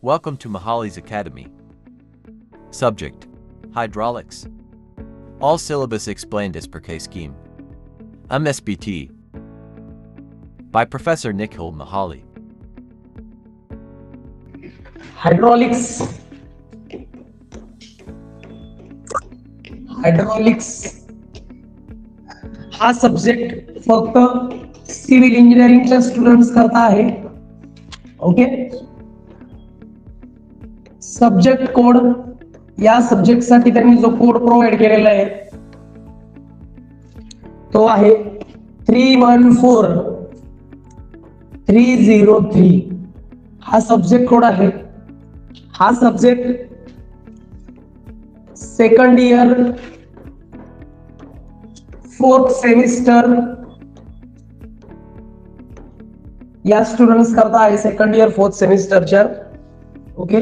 Welcome to Mahali's Academy. Subject: Hydraulics. All syllabus explained as per K scheme. MSBT. By Professor Nikhil Mahali. Hydraulics हा subject फक्त civil इंजिनिअरिंगच्या students करता आहे. Okay, subject code, या subject साठी त्यांनी जो कोड प्रोव्हाइड केलेला आहे तो आहे 314303. हा सब्जेक्ट कोड आहे. हा subject second year 4th semester या स्टुडंट्स करता आहे. सेकंड इयर 4th सेमिस्टरच्या. ओके,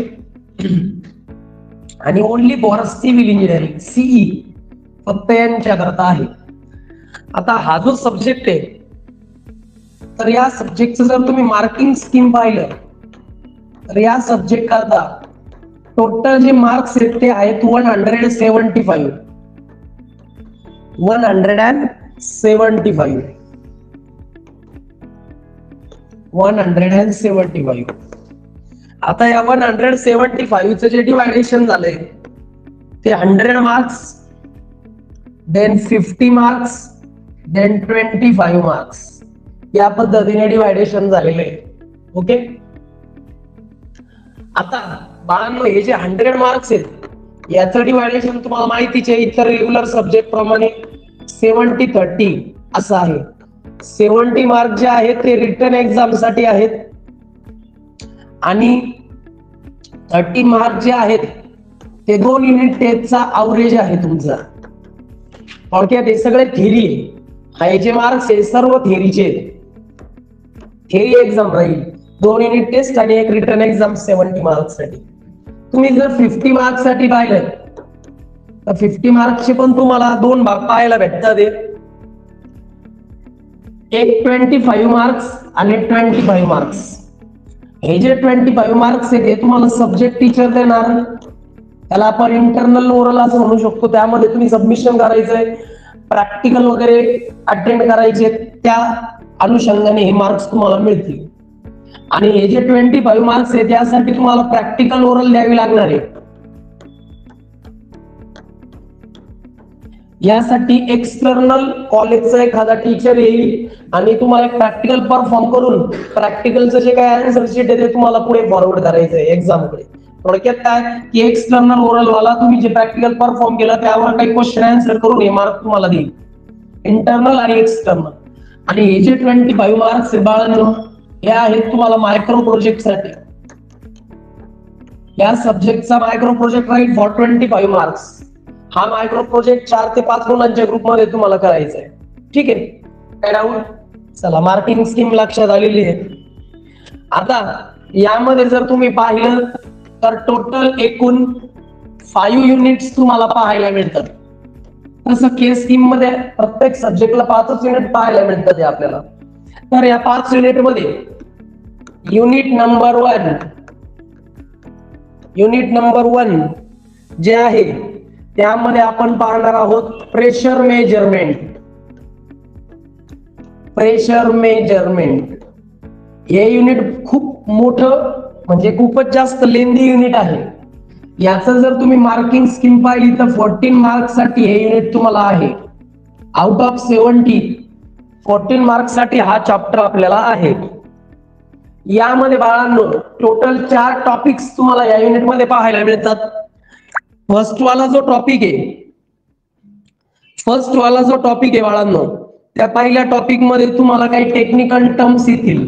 आणि only for civil engineering CE फक्त यांच्या करता आहे. आता हा जो सब्जेक्ट आहे, तर या सब्जेक्टचं जर तुम्ही मार्किंग स्कीम पाहिलं तर या सब्जेक्ट करता टोटल जे मार्क्स आहेत ते आहेत 175. 175. आता या 175 चं जे डिवायडेशन झालंय ते 100 marks, then 50 marks, then 25 marks या पद्धतीने डिवायडेशन झालेलं आहे. ओके, आता बाळांनो हे जे 100 मार्क्स आहेत याचं डिवायडेशन तुम्हाला माहितीच आहे, इतर रेग्युलर सब्जेक्ट प्रमाणे 70-30 असं आहे. 70 मार्क जे आहेत ते रिटन एक्झाम साठी आहेत आणि 30 मार्क जे आहेत ते 2 युनिट टेस्टचा अवरेज आहे तुमचा. थोडक्यात हे सगळे थेरी आहे. हे जे मार्क्स आहे सर्व थेरीचे. थेरी एक्झाम राहील, 2 युनिट टेस्ट आणि एक रिटन एक्झाम 70 मार्क्स साठी. तुम्ही जर 50 मार्क्स साठी पाहिलं तर 50 मार्क्सचे पण तुम्हाला 2 भाग पाहायला भेटतात. एक 25 मार्क्स आणि 25 मार्क्स. हे जे 25 मार्क्स आहे ते तुम्हाला सब्जेक्ट टीचर देणार. त्याला आपण इंटरनल ओरल असं म्हणू शकतो. त्यामध्ये तुम्ही सबमिशन करायचंय, प्रॅक्टिकल वगैरे अटेंड करायचे. त्या अनुषंगाने हे मार्क्स तुम्हाला मिळतील. आणि हे जे 25 मार्क्स आहे त्यासाठी तुम्हाला प्रॅक्टिकल ओरल द्यावी लागणार आहे. यासाठी एक्सटर्नल कॉलेजचा एखादा टीचर येईल आणि तुम्हाला प्रॅक्टिकल परफॉर्म करून प्रॅक्टिकलचं जे काय आन्सर शीट आहे ते तुम्हाला पुढे फॉरवर्ड करायचं आहे एक्झामकडे. थोडक्यात काय की एक्सटर्नल ओरल वाला तुम्ही जे प्रॅक्टिकल परफॉर्म केलं त्यावर काही क्वेश्चन आन्सर करून हे मार्क तुम्हाला देईल, इंटरनल आणि एक्सटर्नल. आणि हे जे 25 मार्क्स आहे बाळांनो हे आहेत तुम्हाला मायक्रो प्रोजेक्ट साठी. या सब्जेक्टचा मायक्रो प्रोजेक्ट राहील फॉर 25 मार्क्स. हा मायक्रो प्रोजेक्ट 4 ते 5 मुलांच्या ग्रुपमध्ये तुम्हाला करायचा आहे. ठीक आहे, काय डाऊट? चला, मार्किंग स्कीम लक्षात आलेली आहे. आता यामध्ये जर तुम्ही पाहिलं तर टोटल एकूण 5 युनिट्स तुम्हाला पाहायला मिळतात. तसं के स्कीम मध्ये प्रत्येक सब्जेक्टला 5च युनिट पाहायला मिळतात आपल्याला. तर या 5 युनिट मध्ये युनिट नंबर 1 जे आहे त्यामध्ये आपण पाहणार आहोत प्रेशर मेजरमेंट. हे युनिट खूप मोठं म्हणजे खूपच जास्त लेंदी युनिट आहे. याचं जर तुम्ही मार्किंग स्कीम पाहिली तर 14 मार्क्स साठी हे युनिट तुम्हाला आहे. आउट ऑफ 70 14 मार्क्स साठी हा चॅप्टर आपल्याला आहे. यामध्ये बाळांनो टोटल 4 टॉपिक्स तुम्हाला या युनिट मध्ये पाहायला मिळतात. फर्स्ट वाला जो टॉपिक आहे बाळांनो, त्या पहिल्या टॉपिक मध्ये तुम्हाला काही टेक्निकल टर्म्स येतील.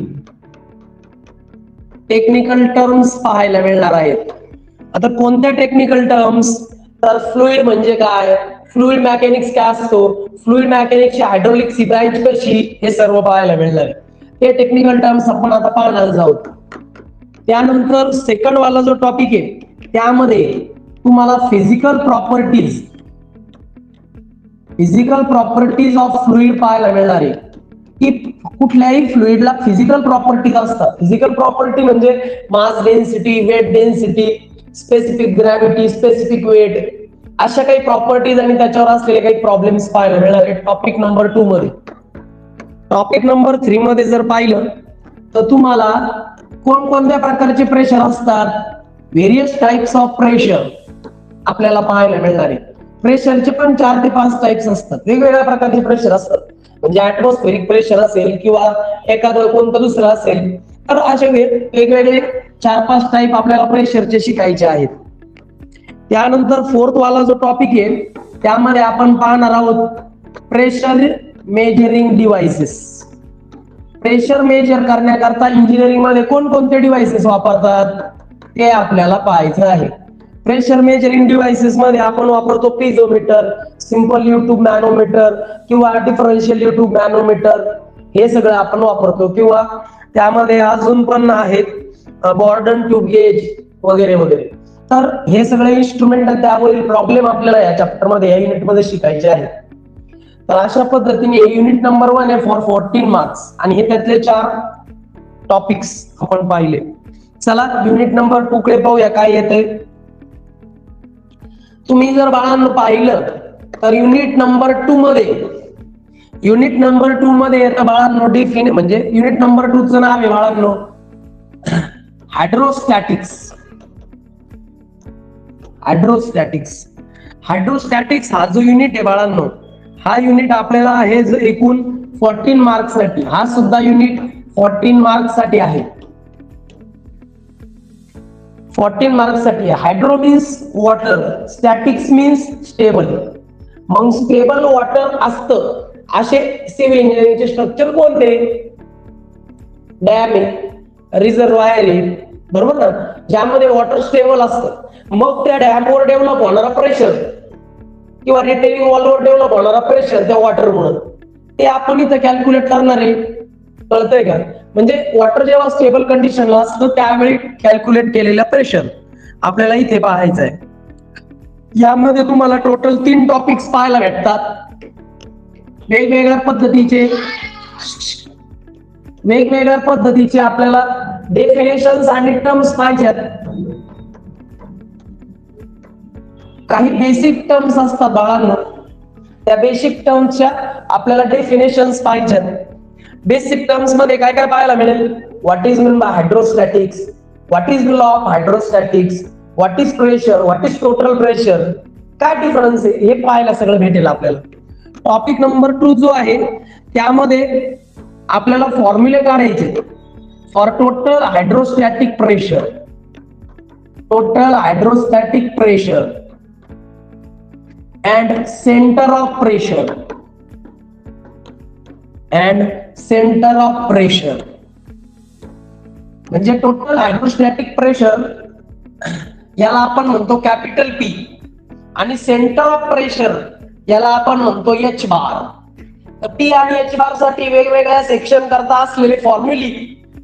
टेक्निकल टर्म्स पाहायला मिळणार आहेत. आता कोणत्या टेक्निकल टर्म्स? तर फ्लुइड म्हणजे काय, फ्लुइड मेकॅनिक्स काय असतो, फ्लुइड मेकॅनिक्सची हायड्रोलिक्सची ब्रांच कशी, हे सर्व पाहायला मिळणार आहे. हे टेक्निकल टर्म्स आपण आता पाहणार आहोत. त्यानंतर सेकंड वाला जो टॉपिक आहे त्यामध्ये तुम्हाला फिजिकल प्रॉपर्टीज ऑफ फ्लुइड पाहायला मिळणार आहे. की कुठल्याही फ्लुइडला फिजिकल प्रॉपर्टीज असतात. फिजिकल प्रॉपर्टी म्हणजे mass density, weight density, specific gravity, specific weight, अशा काही प्रॉपर्टीज आणि त्याच्यावर असलेले काही प्रॉब्लेम्स पाहायला मिळणार आहे टॉपिक नंबर 2 मध्ये. टॉपिक नंबर 3 मध्ये जर पाहिलं तर तुम्हाला कोणकोणत्या प्रकारचे प्रेशर असतात, व्हेरियस टाइप्स ऑफ प्रेशर आपल्याला पाहायला मिळणार आहे. प्रेशरचे पण 4 ते 5 टाइप्स असतात, वेगवेगळ्या प्रकारचे प्रेशर असतात. म्हणजे ऍटमॉस्फेरिक प्रेशर असेल किंवा एखादं कोणतं दुसरं असेल, तर असे वेगवेगळे 4-5 टाइप आपल्याला प्रेशरचे शिकायचे आहेत. त्यानंतर 4th वाला जो टॉपिक आहे त्यामध्ये आपण पाहणार आहोत pressure measuring devices. Pressure measure करण्याकरता इंजिनिअरिंग मध्ये कोणकोणते डिव्हाइसेस वापरतात ते आपल्याला पाहायचं आहे. प्रेशर मेजरिंग डिव्हाइसेस मध्ये आपण वापरतो पिझोमीटर, सिंपल युट्यूब मॅनोमीटर किंवा डिफरन्शियल युट्यूब मॅनोमीटर, हे सगळं आपण वापरतो. किंवा त्यामध्ये अजून पण आहेत बॉर्डन ट्यूब गेज वगैरे वगैरे. तर हे सगळे इन्स्ट्रुमेंट आणि त्यावरील प्रॉब्लेम आपल्याला या चॅप्टर मध्ये, या युनिट मध्ये शिकायचे आहेत. तर अशा पद्धतीने युनिट नंबर 1 आहे फॉर 14 मार्क्स आणि हे त्यातले 4 टॉपिक्स आपण पाहिले. चला युनिट नंबर 2 कडे पाहूया काय येते. तुम्ही जर बाळांनो पाहिलं तर युनिट नंबर 2 मध्ये येतं बाळांनो डिफिन, म्हणजे युनिट नंबर 2 चं नाव आहे बाळांनो हायड्रोस्टॅटिक्स. हायड्रोस्टॅटिक्स हा जो युनिट आहे बाळांनो, हा युनिट आपल्याला आहे जो एकूण 14 मार्क्स साठी, हा सुद्धा युनिट 14 मार्क्स साठी आहे. 14 मार्क्स साठी. Hydro means water, statics means stable. मग स्टेबल वॉटर असतं असे सिव्हिल इंजिनिअरिंगचे स्ट्रक्चर कोणते? डॅम आहे, रिझर्वायर आहे, बरोबर ना, ज्यामध्ये वॉटर स्टेबल असतं. मग त्या डॅमवर डेव्हलप होणारा प्रेशर किंवा रिटेनिंग वॉलवर डेव्हलप होणारा प्रेशर त्या वॉटरमुळे, ते आपण इथं कॅल्क्युलेट करणार आहे. कळतंय का? म्हणजे वॉटर जेव्हा स्टेबल कंडिशनला असतं त्यावेळी कॅल्क्युलेट केलेलं प्रेशर आपल्याला इथे पाहायचं आहे. यामध्ये तुम्हाला टोटल 3 टॉपिक्स पाहायला भेटतात. वेगवेगळ्या पद्धतीचे आपल्याला डेफिनेशन्स आणि टर्म्स पाहिजेत. काही बेसिक टर्म्स असतात बाळांनो, त्या बेसिक टर्म्सच्या आपल्याला डेफिनेशन्स पाहिजेत. बेसिक टर्म्स मध्ये काय काय पाहायला मिळेल? What is mean by hydrostatics, what is law of hydrostatics, what is pressure, what is total pressure, काय डिफरन्स आहे हे पाहायला सगळं भेटेल आपल्याला. टॉपिक नंबर 2 जो आहे त्यामध्ये आपल्याला फॉर्म्युले काढायचे for total hydrostatic pressure. Total hydrostatic pressure and center of pressure म्हणजे टोटल हायड्रोस्टॅटिक प्रेशर याला आपण म्हणतो कॅपिटल P आणि सेंटर ऑफ प्रेशर याला आपण म्हणतो H बार. तर P आणि H बार साठी वेगवेगळ्या सेक्शन करता असलेले फॉर्म्युले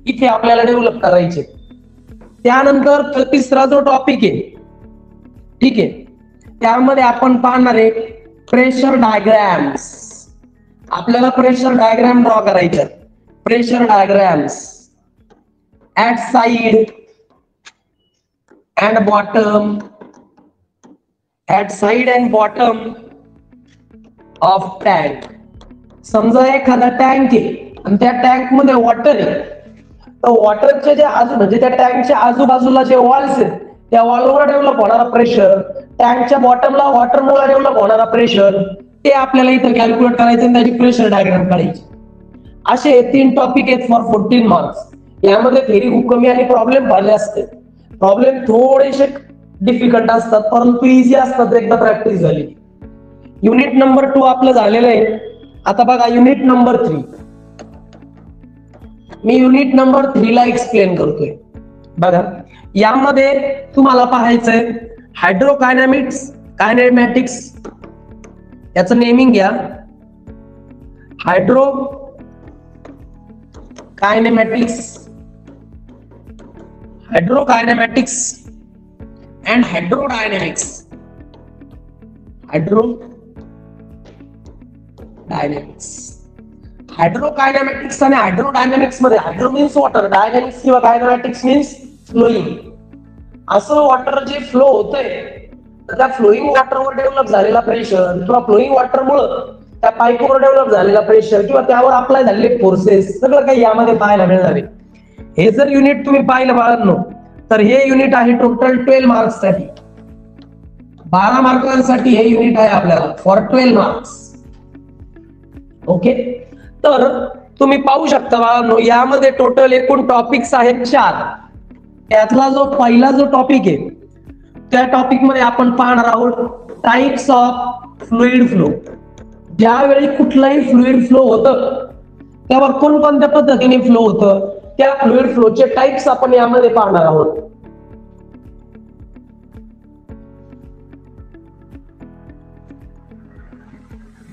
इथे आपल्याला डेव्हलप करायचे. त्यानंतर तिसरा जो टॉपिक आहे, ठीक आहे, त्यामध्ये आपण पाहणार आहे प्रेशर डायग्राम्स. आपल्याला प्रेशर डायग्राम ड्रॉ करायचे. Pressure diagrams at side and bottom, at side and bottom of tank. समजा एखादा टँक आहे आणि त्या टँक मध्ये वॉटर आहे, तर वॉटरच्या जे म्हणजे त्या टँकच्या आजूबाजूला जे वॉल्स आहेत त्या वॉलवर डेव्हलप होणारा प्रेशर, टँकच्या बॉटमला वॉटरमुळे डेव्हलप होणारा प्रेशर, ते आपल्याला इथं कॅल्क्युलेट करायचं आणि त्याची प्रेशर डायग्राम काढायची. असे 3 टॉपिक आहेत फॉर 14 मार्क्स. यामध्ये थेरी खूप कमी आणि प्रॉब्लेम भरले असते. प्रॉब्लेम थोडेसे डिफिकल्ट असतात परंतु इझी असतात एकदा प्रॅक्टिस झाली. युनिट नंबर 2 आपलं झालेलं आहे. आता बघा युनिट नंबर 3. मी युनिट नंबर 3 ला एक्सप्लेन करतोय. बघा यामध्ये तुम्हाला पाहायचंय हायड्रोकायनॅमिक्स, कायनेमॅटिक्स, याचं नेमिंग घ्या. Hydro kinematics and hydrodynamics. Hydrokinematics आणि हायड्रोडायनॅमिक्स मध्ये हायड्रो मीन्स वॉटर, डायनॅमिक्स किंवा कायनॅमेटिक्स मीन्स फ्लोईंग. असं वॉटर जे फ्लो होतंय तर त्या फ्लोईंग वॉटरवर डेव्हलप झालेला प्रेशर किंवा फ्लोईंग वॉटरमुळं त्या पाईपवर डेव्हलप झालेला प्रेशर किंवा त्यावर अप्लाय झालेले फोर्सेस सगळं काही यामध्ये पाहायला मिळणार आहे. हे जर युनिट तुम्ही पाहिलं बाळांनो तर हे युनिट आहे टोटल 12 मार्क्स साठी. 12 मार्कांसाठी हे युनिट आहे आपल्याला फॉर 12 मार्क्स. ओके, तर तुम्ही पाहू शकता बाळांनो यामध्ये टोटल एकूण टॉपिक्स आहेत 4. त्यातला जो पहिला जो टॉपिक आहे त्या टॉपिक मध्ये आपण पाहणार आहोत टाइप्स ऑफ फ्लुइड फ्लो. ज्यावेळी कुठलाही फ्लुइड फ्लो होतं त्यावर कोणकोणत्या पद्धतीने फ्लो होतं त्या फ्लुइड फ्लोचे टाइप्स आपण यामध्ये पाहणार आहोत.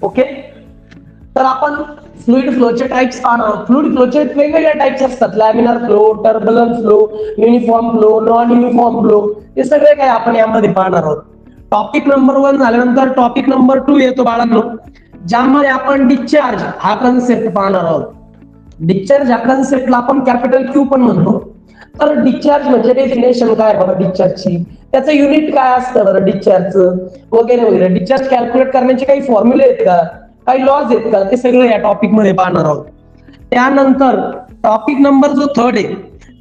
ओके, तर आपण फ्लुइड फ्लोचे टाइप्स पाहणार आहोत. फ्लुइड फ्लोचे वेगवेगळे टाइप्स असतात. Laminar flow, turbulent flow, uniform flow, non uniform flow, हे सगळे काही आपण यामध्ये पाहणार आहोत. टॉपिक नंबर 1 झाल्यानंतर टॉपिक नंबर 2 येतो बाळांनो, ज्यामध्ये आपण डिस्चार्ज हा कन्सेप्ट पाहणार आहोत. डिस्चार्ज हा कन्सेप्टला आपण कॅपिटल क्यू पण म्हणतो. तर डिस्चार्ज म्हणजे डेफिनेशन काय बरं डिस्चार्जची, त्याचं युनिट काय असतं बरं डिस्चार्जचं वगैरे वगैरे. डिस्चार्ज कॅल्क्युलेट करण्याचे काही फॉर्म्युले आहेत का, काही लॉज आहेत का, ते सगळं या टॉपिक मध्ये पाहणार आहोत. त्यानंतर टॉपिक नंबर जो 3 आहे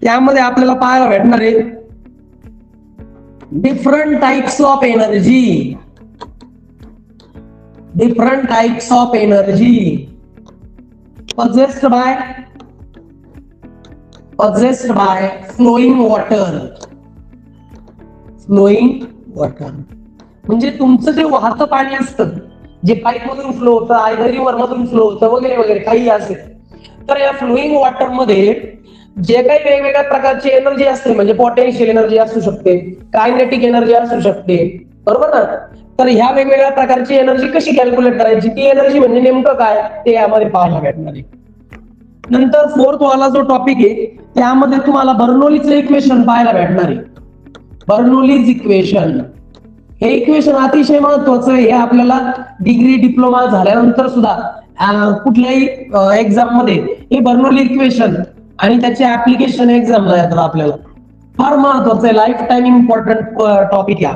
त्यामध्ये आपल्याला पाहायला भेटणार आहे different types of energy. Different types of energy possessed by flowing water. Flowing water म्हणजे तुमचं जे वाहतं पाणी असतं, जे पाईप मधून फ्लो होतं, आयदर रिव्हर मधून फ्लो होतं वगैरे वगैरे काही असेल, तर या फ्लोईंग वॉटर मध्ये जे काही वेगवेगळ्या प्रकारची एनर्जी असते म्हणजे पोटेन्शियल एनर्जी असू शकते, कायनेटिक एनर्जी असू शकते, बरोबर ना. तर ह्या वेगवेगळ्या प्रकारची एनर्जी कशी कॅल्क्युलेट करायची, ती एनर्जी म्हणजे नेमकं काय ते यामध्ये पाहायला भेटणार आहे. नंतर 4th वाला जो टॉपिक आहे त्यामध्ये तुम्हाला बर्नौलीचं इक्वेशन पाहायला भेटणार आहे. बर्नौलीज इक्वेशन हे इक्वेशन अतिशय महत्वाचं आहे. हे आपल्याला डिग्री डिप्लोमा झाल्यानंतर सुद्धा कुठल्याही एक्झाम मध्ये हे बर्नौली इक्वेशन आणि त्याचे ऍप्लिकेशन एक्झामला येतात. आपल्याला फार महत्वाचं आहे, लाईफ टाइम इम्पॉर्टंट टॉपिक या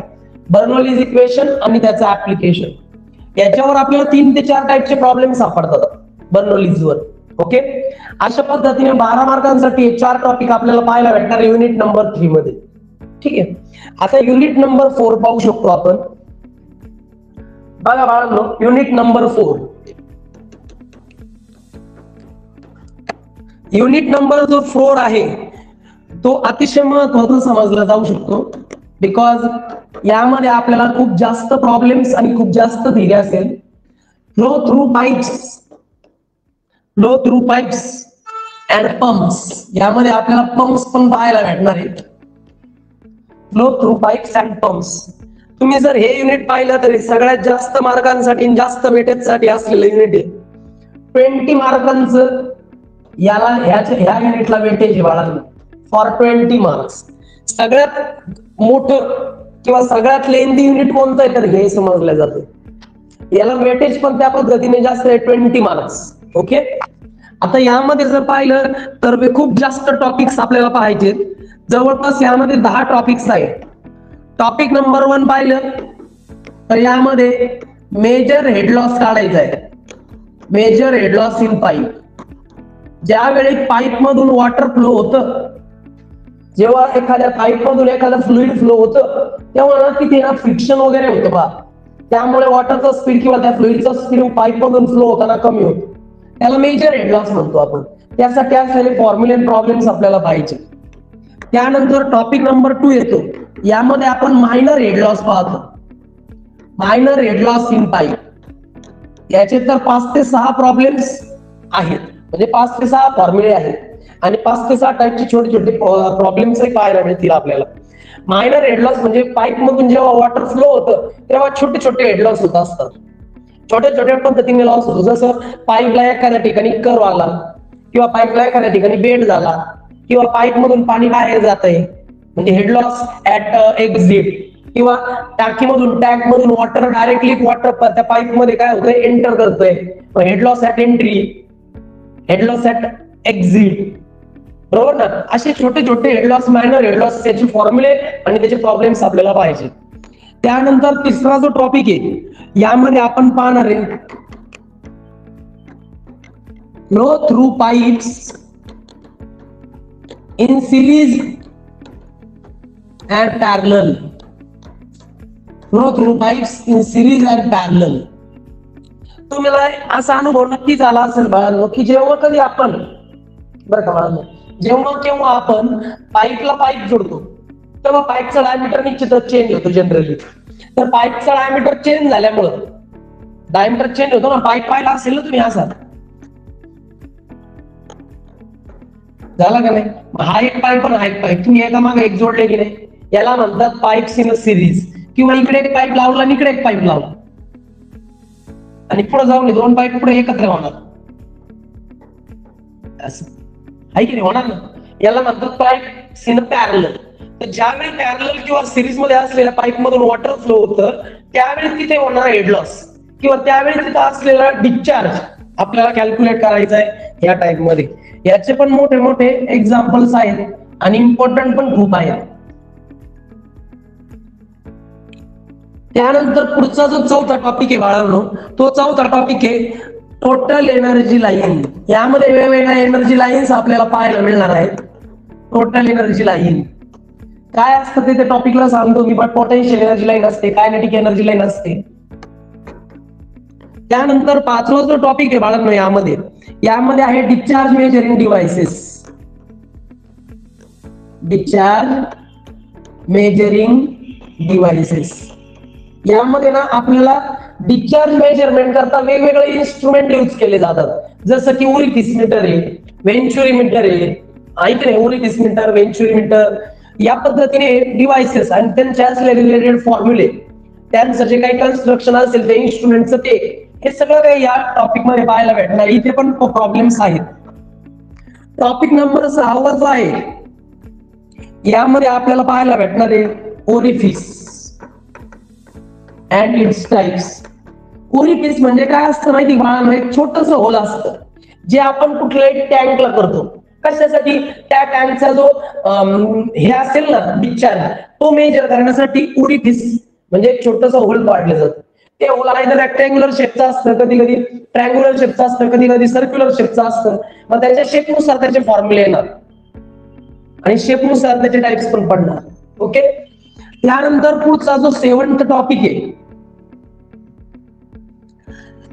बर्नौलीज इक्वेशन आणि त्याचं ऍप्लिकेशन. याच्यावर आपल्याला 3 ते 4 टाइपचे प्रॉब्लेम सापडतात बर्नौलीजवर. ओके, अशा पद्धतीने 12 मार्कांसाठी 4 टॉपिक आपल्याला पाहायला भेटणार युनिट नंबर 3 मध्ये. ठीक आहे, आता युनिट नंबर 4 पाहू शकतो आपण. बघा बाळांनो, युनिट नंबर 4. युनिट नंबर जो 4 आहे तो अतिशय महत्वाचा समजला जाऊ शकतो, बिकॉज यामध्ये आपल्याला खूप जास्त प्रॉब्लेम्स आणि खूप जास्त थिअरी असेल. Flow through pipes and pumps, यामध्ये आपल्याला पंप्स पण पाहायला भेटणार आहेत. Flow through pipes and pumps, तुम्ही जर हे युनिट पाहिलं तरी सगळ्यात जास्त मार्कांसाठी जास्त वेटेजसाठी असलेलं युनिट आहे. 20 मार्कांचं याला ह्या युनिटला वेटेज आहे बाळांनो फॉर 20 मार्क्स. सगळ्यात मोठं किंवा सगळ्यात लेंथी युनिट कोणतं आहे तर हे समजलं जातं. याला वेटेज पण त्या पद्धतीने जास्त आहे 20 मार्क्स. ओके, आता यामध्ये जर पाहिलं तर खूप जास्त टॉपिक्स आपल्याला पाहायचे. जवळपास यामध्ये 10 टॉपिक्स आहेत. टॉपिक नंबर 1 पाहिलं तर यामध्ये मेजर हेड लॉस काढायचा आहे. Major head loss in pipe. ज्यावेळी पाईप मधून वॉटर फ्लो होतं, जेव्हा एखाद्या पाईप मधून एखादा फ्लुइड फ्लो होतं तेव्हा ना तिथे ना फ्रिक्शन वगैरे होतं बा, त्यामुळे वॉटरचा स्पीड किंवा त्या फ्लुइडचा स्पीड पाईप मधून फ्लो होताना कमी होतो. त्याला मेजर हेड लॉस म्हणतो आपण. त्यासाठी असलेले फॉर्म्युले प्रॉब्लेम्स आपल्याला पाहिजे. त्यानंतर टॉपिक नंबर 2 येतो. यामध्ये आपण मायनर हेड लॉस पाहतो. Minor head loss in pipe, याचे तर 5 ते 6 प्रॉब्लेम्स आहेत, म्हणजे 5 ते 6 फॉर्म्युले आहेत आणि 5 ते 6 टाइपचे छोटे छोटे प्रॉब्लेम्सही पाहायला मिळतील आपल्याला. मायनर हेड लॉस म्हणजे पाईप मधून जेव्हा वॉटर फ्लो होतं तेव्हा छोटे छोटे हेड लॉस होत असतात. छोट्या छोट्या पद्धतीने लॉस होतो. जसं पाईपला एखाद्या ठिकाणी कर्व आला किंवा पाईपला एखाद्या ठिकाणी बेंड झाला किंवा पाईप मधून पाणी बाहेर जात आहे म्हणजे हेड लॉस ऍट एक्झिट, किंवा टाकीमधून टँक मधून वॉटर डायरेक्टली वॉटर त्या पाईप मध्ये काय होतंय एंटर करतोय head loss at entry. Head loss at exit, बरोबर ना. असे छोटे छोटे head loss, minor head loss, त्याचे फॉर्म्युले आणि त्याचे प्रॉब्लेम्स आपल्याला पाहिजे. त्यानंतर तिसरा जो टॉपिक आहे यामध्ये आपण पाहणार आहे flow through pipes in series and parallel. Flow through pipes in series and parallel. तुम्हाला असा अनुभव नक्कीच आला असेल बाळांनो की जेव्हा कधी आपण, बरं का बाळांनो, जेव्हा केव्हा आपण पाईपला पाईप जोडतो तेव्हा पाईपचा डायमीटर निश्चितच चेंज होतो जनरली. तर पाईपचा डायमीटर चेंज झाल्यामुळं डायमीटर चेंज होतो ना. पाईप पाहिला असेल ना तुम्ही असा, झाला का नाही. हा एक पाईप आणि हा एक पाईप तुम्ही एका मागे एक जोडले की नाही, याला म्हणतात पाईप्स इन सिरीज. किंवा इकडे एक पाईप लावला आणि इकडे एक पाईप लावला आणि पुढे जाऊन दोन पाईप पुढे एकत्र होणार, असं आहे की नाही, होणार ना. याला म्हणतात पाईप इन पॅरलल. तर ज्यावेळी पॅरलल किंवा सिरीज मध्ये असलेल्या पाईप मधून वॉटर फ्लो होतं त्यावेळी तिथे होणार हेड लॉस किंवा त्यावेळी तिथे असलेला डिस्चार्ज आपल्याला कॅल्क्युलेट करायचा आहे या टाईप मध्ये. याचे पण मोठे मोठे एक्झाम्पल्स आहेत आणि इम्पॉर्टंट पण खूप आहेत. त्यानंतर पुढचा जो चौथा टॉपिक आहे बाळांनो, तो चौथा टॉपिक आहे टोटल एनर्जी लाईन. यामध्ये वेगवेगळ्या एनर्जी लाईन्स आपल्याला पाहायला मिळणार आहेत. टोटल एनर्जी लाईन काय असतं ते टॉपिकला सांगतो मी, पण पोटेन्शियल एनर्जी लाईन असते, कायनेटिक एनर्जी लाईन असते. त्यानंतर पाचवा जो टॉपिक आहे बाळांनो यामध्ये आहे discharge measuring devices. Discharge measuring devices यामध्ये ना आपल्याला डिस्चार्ज मेजरमेंट करता वेगवेगळे इन्स्ट्रुमेंट यूज केले जातात. जसं की उरिथिस्मीटर आहे, वेंचुरीमीटर आहे, ऐक नाही, उरिथिस्मीटर, वेंचुरीमीटर या पद्धतीने डिव्हाइसेस आणि त्यांच्या असलेले रिलेटेड फॉर्म्युले, त्यांचं जे काही कन्स्ट्रक्शन असेल ते इन्स्ट्रुमेंटचं ते, हे सगळं काही या टॉपिक मध्ये पाहायला भेटणार. इथे पण प्रॉब्लेम्स आहेत. टॉपिक नंबर 6 जो आहे यामध्ये आपल्याला पाहायला भेटणार आहे orifice and its types. Orifice म्हणजे काय असतं माहिती बाळांनो, एक छोटस होल असतं जे आपण कुठल्याही टँकला करतो. कशासाठी? त्या टँकचा जो हे असेल ना डिस्चार्ज, तो मेजर करण्यासाठी ओरिफिस म्हणजे एक छोटस होल पाडलं जातं. ते होल आयदर रेक्टँग्युलर शेपचं असतं, कधी कधी ट्रँग्युलर शेपचं असतं, कधी कधी सर्क्युलर शेपचं असतं. मग त्याच्या शेपनुसार त्याचे फॉर्म्युले येणार आणि शेपनुसार त्याचे टाइप्स पण पडणार. ओके. त्यानंतर पुढचा जो 7th टॉपिक आहे,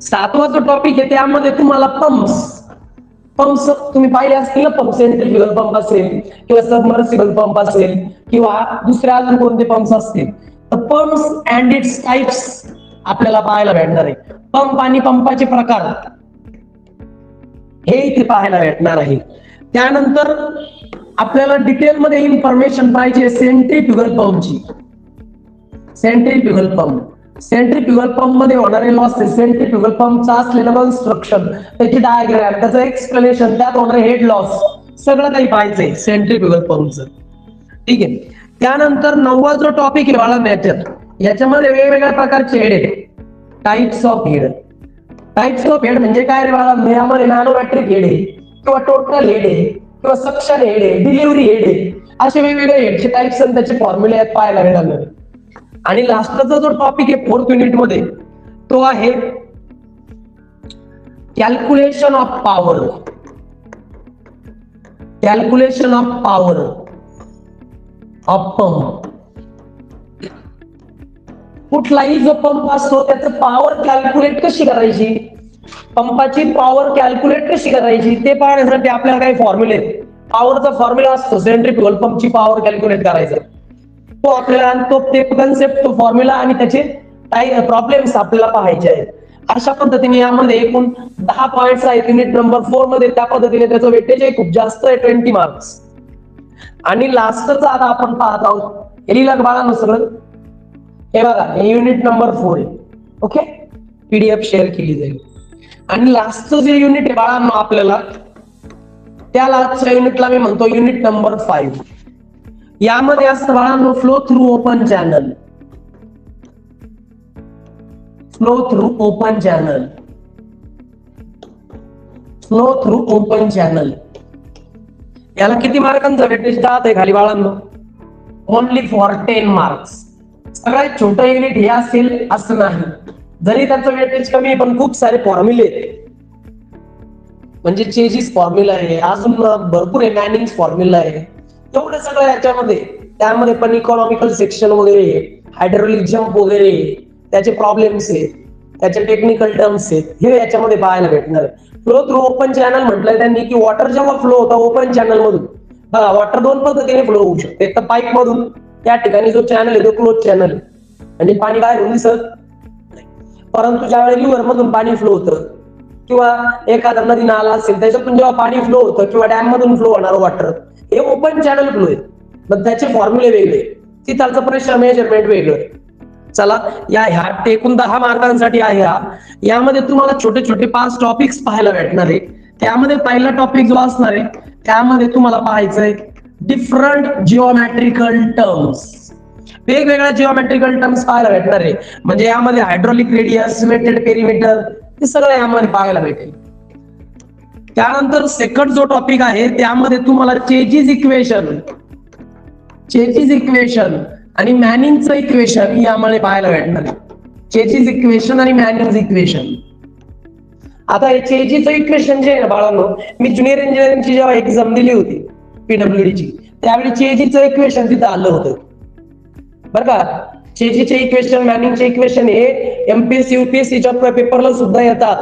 7वा जो टॉपिक आहे त्यामध्ये तुम्हाला पंप्स तुम्ही पाहिले असतील ना. पंप, सेंट्रिफ्युगल पंप असेल किंवा सबमर्सिबल पंप असेल किंवा दुसऱ्या अजून कोणते पंप्स असतील, तर पंप्स अँड इट्स टाइप्स आपल्याला पाहायला भेटणार आहे. पंप आणि पंपाचे प्रकार हे इथे पाहायला भेटणार आहे. त्यानंतर आपल्याला डिटेलमध्ये इन्फॉर्मेशन पाहिजे सेंट्रिफ्युगल पंपची. सेंट्रिफ्युगल पंप मध्ये होणारे लॉसेस, सेंट्रिफ्युगल पंपचा असलेलं कन्स्ट्रक्शन, त्याची डायग्राम, त्याचं एक्सप्लेनेशन, त्यात होणारे हेड लॉस, सगळं काही पाहिजे सेंट्रिफ्युगल पंपचं. ठीक आहे. त्यानंतर 9वा जो टॉपिक आहे बाळा याच्यामध्ये वेगवेगळ्या प्रकारचे हेड आहेत. Types of head. Types of head म्हणजे काय रे बाळा, यामध्ये मॅनोमॅट्रिक हेड आहे किंवा टोटल हेड आहे किंवा सक्शन हेड आहे, डिलिव्हरी हेड आहे, असे वेगवेगळे हेडचे टाइप्स आणि त्याचे फॉर्म्युले आहेत पाहायला मिळाले. आणि लास्टचा जो टॉपिक आहे 4th युनिट मध्ये तो आहे calculation of power. Calculation of power of pump. कुठलाही जो पंप असतो त्याचं पॉवर कॅल्क्युलेट कशी करायची, पंपाची पॉवर कॅल्क्युलेट कशी करायची ते पाहण्यासाठी आपल्याला काही फॉर्म्युले, पॉवरचा फॉर्म्युला असतो सेंट्रिफ्युगल पंपची पॉवर कॅल्क्युलेट करायचा, तो आपल्याला ते कन्सेप्ट, तो फॉर्म्युला आणि त्याचे काही प्रॉब्लेम्स आपल्याला पाहायचे आहेत. अशा पद्धतीने यामध्ये एकूण 10 पॉइंट्स आहेत युनिट नंबर 4 मध्ये. त्या पद्धतीने त्याचं वेटेज आहे खूप जास्त आहे, 20 मार्क्स. आणि लास्टच आता आपण पाहत आहोत, हे लिहिलं बाळांनो सगळं, हे बघा हे युनिट नंबर 4 आहे. ओके, पीडीएफ शेअर केली जाईल. आणि लास्टचं जे युनिट आहे बाळांनो आपल्याला, त्या लास्टच्या युनिटला मी म्हणतो युनिट नंबर 5. यामध्ये असतं बाळांनो flow through open channel. Flow through open channel. Flow through open channel. याला किती मार्कांचा वेटेज दात आहे खाली बाळांनो? Only for 10 marks. सगळ्यात छोटं युनिट हे असेल असं नाही, जरी त्याचं वेटेज कमी आहे पण खूप सारे फॉर्म्युले आहेत. म्हणजे चेजिस फॉर्म्युला आहे, अजून भरपूर आहे, मॅनिंग्स फॉर्म्युला आहे, एवढं सगळं याच्यामध्ये. त्यामध्ये पण इकॉनॉमिकल सेक्शन वगैरे, हायड्रोलिक जम्प वगैरे, त्याचे प्रॉब्लेम्स आहेत, त्याचे टेक्निकल टर्म्स आहेत, हे याच्यामध्ये पाहायला भेटणार आहे. फ्लो थ्रू ओपन चॅनल म्हटलंय त्यांनी की वॉटर जेव्हा फ्लो होता ओपन चॅनल मधून, बघा वॉटर दोन पद्धतीने फ्लो होऊ शकते. एक तर पाईप मधून, त्या ठिकाणी जो चॅनल आहे तो क्लोज चॅनल म्हणजे पाणी बाहेर दिसत नाही. परंतु ज्यावेळी लिव्हर मधून पाणी फ्लो होतं किंवा एखादा नदी नाला असेल त्याच्यातून जेव्हा पाणी फ्लो होतं किंवा डॅम मधून फ्लो होणार वॉटर, हे ओपन चॅनल फ्लो आहे. मग त्याचे फॉर्म्युले वेगळे, तिथालचं प्रेशर मेजरमेंट वेगळं. चला ह्या एकूण 10 मार्कांसाठी आहे हा. यामध्ये तुम्हाला छोटे छोटे 5 टॉपिक्स पाहायला भेटणार आहे. त्यामध्ये पहिला टॉपिक जो असणार आहे त्यामध्ये तुम्हाला पाहायचंय डिफरंट जिओमॅट्रिकल टर्म्स. वेगवेगळ्या जिओमॅट्रिकल टर्म्स पाहायला भेटणार आहे. म्हणजे यामध्ये हायड्रोलिक रेडियस, मेटेड पेरिमीटर, हे सगळं यामध्ये पाहायला भेटेल. त्यानंतर सेकंड जो टॉपिक आहे त्यामध्ये तुम्हाला चेजिस इक्वेशन आणि मॅनिंगचं इक्वेशन यामध्ये पाहायला भेटणार आहे. चेजिस इक्वेशन आणि मॅनिंग इक्वेशन. आता हे चेजिसचं इक्वेशन जे आहे ना बाळांनो, मी ज्युनियर इंजिनिअरिंगची जेव्हा एक्झाम दिली होती PWD ची, त्यावेळी चेजिसचं इक्वेशन तिथं आलं होतं बरं का. चेजिसचे इक्वेशन, मॅनिंगचे इक्वेशन हे MPSC UPSCच्या पेपरला सुद्धा येतात.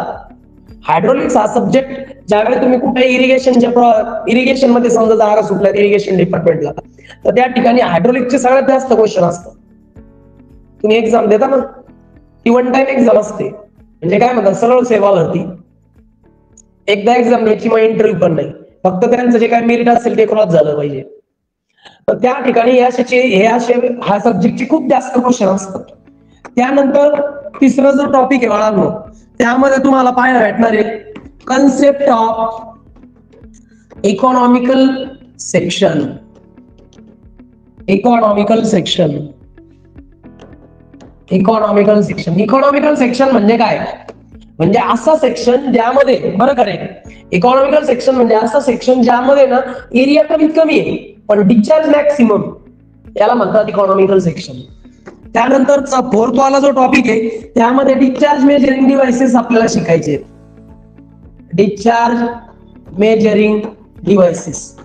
हायड्रोलिक्स हा सब्जेक्ट ज्यावेळी तुम्ही कुठे इरिगेशन मध्ये समजा जागा सुटल्या इरिगेशन डिपार्टमेंटला, तर त्या ठिकाणी हायड्रोलिकचे सगळ्यात जास्त क्वेश्चन असतात. तुम्ही एक्झाम देता ना, ती वन टाइम एक्झाम असते, म्हणजे काय म्हणतात सरळ सेवा भरती. एकदा एक्झाम द्यायची, मग इंटरव्ह्यू पण नाही, फक्त त्यांचं जे काय मेरिट असेल ते क्रॉस झालं पाहिजे. तर त्या ठिकाणी ह्या सब्जेक्टचे खूप जास्त क्वेश्चन असतात. त्यानंतर तिसरा जो टॉपिक आहे बाळांनो, त्यामध्ये तुम्हाला पाहायला भेटणार आहे concept of economical section. Economical section म्हणजे काय? म्हणजे असा सेक्शन ज्यामध्ये, बरं करेल, इकॉनॉमिकल सेक्शन म्हणजे असा सेक्शन ज्यामध्ये ना एरिया कमीत कमी आहे पण डिस्चार्ज मॅक्सिमम, याला म्हणतात इकॉनॉमिकल सेक्शन. त्यानंतरचा फोर्थ वाला जो टॉपिक आहे त्यामध्ये डिस्चार्ज मेजरिंग डिव्हाइसेस आपल्याला शिकायचे. Discharge measuring devices.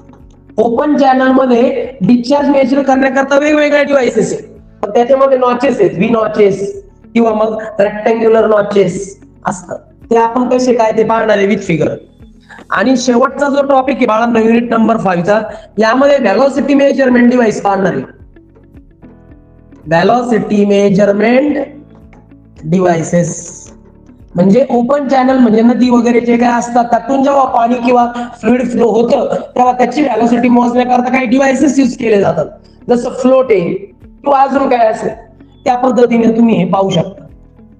Open channel मध्ये डिस्चार्ज मेजर करण्याकरता वेगवेगळ्या डिव्हाइसेस आहेत. त्याच्यामध्ये नॉचेस आहेत, व्ही नॉचेस किंवा मग रेक्टँग्युलर नॉचेस असतात. ते आपण कसे काय ते पाहणार आहे विथ फिगर. आणि शेवटचा जो टॉपिक आहे बाळांनो युनिट नंबर 5 चा, यामध्ये व्हेलॉसिटी मेजरमेंट डिव्हाइस पाहणार आहे. व्हेलॉसिटी मेजरमेंट डिव्हाइसेस म्हणजे ओपन चॅनल म्हणजे नदी वगैरे जे काय असतात त्यातून जेव्हा पाणी किंवा फ्लुइड फ्लो होतं तेव्हा त्याची व्हेलॉसिटी मोजण्याकरता काही डिव्हाइसेस यूज केले जातात, जसं फ्लोटिंग किंवा अजून काय असेल त्या पद्धतीने तुम्ही हे पाहू शकता.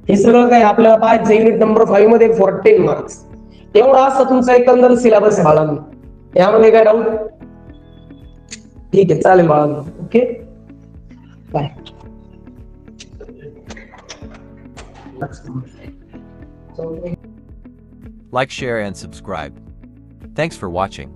हे सगळं काय आपल्याला पाहायचं युनिट नंबर 5 मध्ये 14 मार्क्स. एवढा असं तुमचा एकंदर सिलेबस आहे बाळांनो. यामध्ये काय डाऊट? ठीक आहे, चालेल बाळांनो. Okay, bye. Like, share, and subscribe. Thanks for watching.